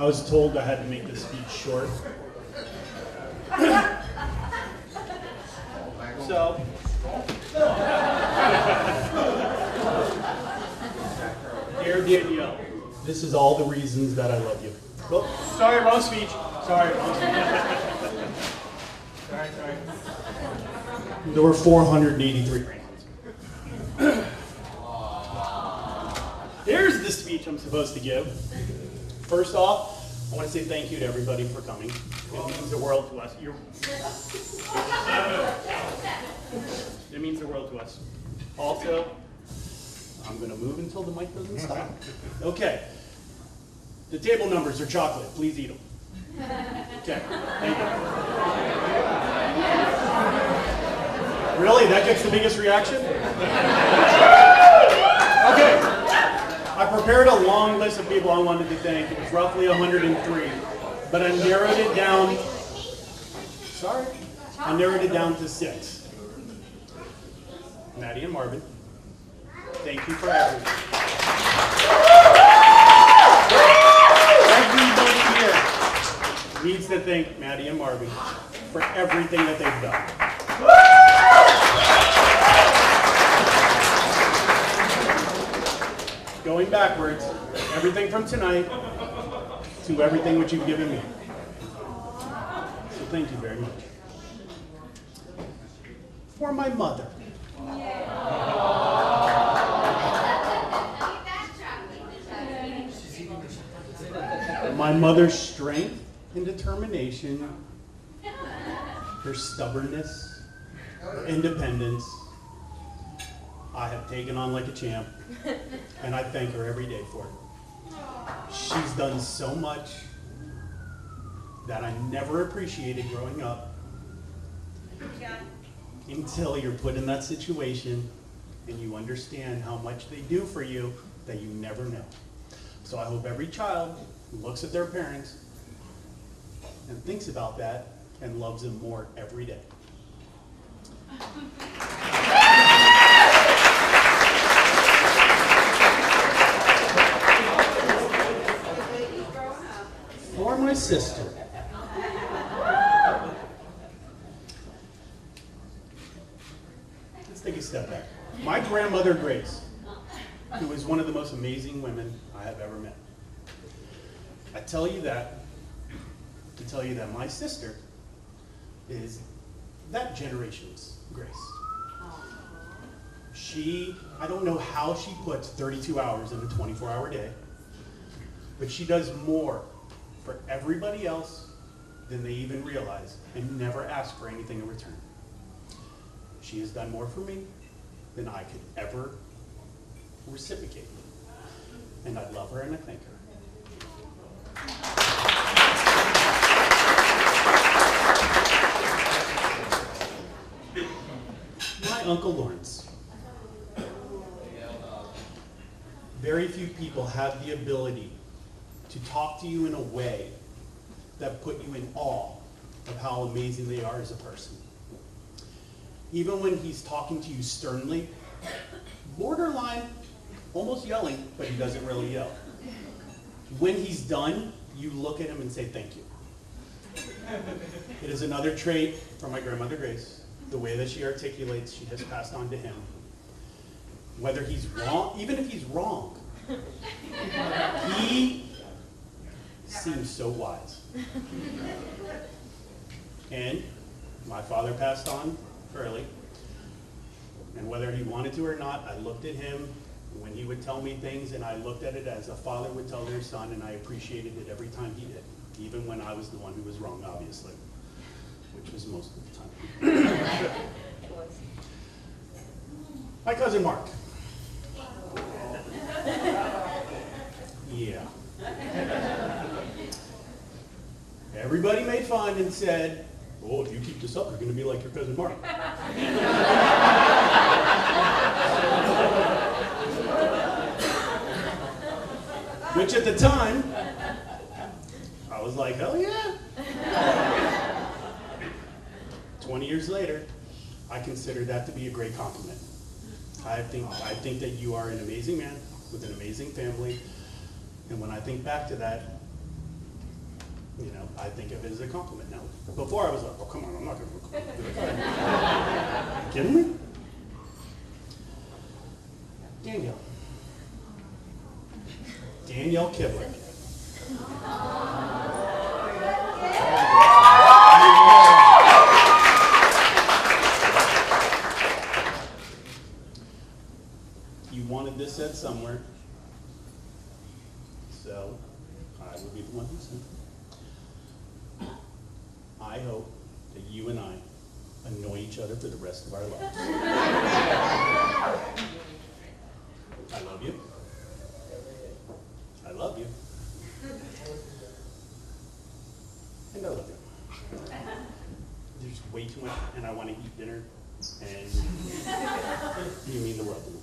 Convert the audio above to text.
was told I had to make this speech short. So, dear Danielle, this is all the reasons that I love you. Oh, sorry, wrong speech. Sorry, wrong speech. Sorry. There were 483 rounds. Here's the speech I'm supposed to give. First off, I want to say thank you to everybody for coming. It means the world to us. It means the world to us. Also, I'm going to move until the mic doesn't stop. Okay. The table numbers are chocolate. Please eat them. Okay. Thank you. Really? That gets the biggest reaction? Okay. I prepared a long list of people I wanted to thank. It was roughly 103. But I narrowed it down. Sorry. I narrowed it down to 6. Maddie and Marvin, thank you for everything. Everybody here needs to thank Maddie and Marvin for everything that they've done. Going backwards, everything from tonight to everything which you've given me. So thank you very much. For my mother. My mother's strength and determination, her stubbornness, her independence, I have taken on like a champ, and I thank her every day for it. She's done so much that I never appreciated growing up until you're put in that situation and you understand how much they do for you that you never know. So I hope every child looks at their parents and thinks about that and loves them more every day. For my sister. Let's take a step back. My grandmother, Grace, who is one of the most amazing women I have ever met. I tell you that to tell you that my sister is that generation's Grace. I don't know how she puts 32 hours in a 24-hour day, but she does more for everybody else than they even realize and never ask for anything in return. She has done more for me than I could ever reciprocate. And I love her and I thank her. My Uncle Lawrence. Very few people have the ability to talk to you in a way that put you in awe of how amazing they are as a person. Even when he's talking to you sternly, borderline, almost yelling, but he doesn't really yell. When he's done, you look at him and say thank you. It is another trait from my grandmother Grace. The way that she articulates, she has passed on to him. Whether he's wrong, even if he's wrong, he seems so wise. And my father passed on early. And whether he wanted to or not, I looked at him when he would tell me things, and I looked at it as a father would tell their son, and I appreciated it every time he did, even when I was the one who was wrong, obviously, which was most of the time. My cousin Mark. Yeah. Everybody made fun and said, oh, if you keep this up, you're going to be like your cousin Mark. Which at the time, I was like, hell yeah. 20 years later, I consider that to be a great compliment. I think that you are an amazing man with an amazing family. And when I think back to that, You know, I think of it as a compliment now. Before I was like, oh, come on, I'm not going to do it. Kidding me? Danielle Kibler. You wanted this said somewhere, so I will be the one who said it. I hope that you and I annoy each other for the rest of our lives. I love you. I love you. And I love you. There's way too much, and I want to eat dinner, and you mean the world to me.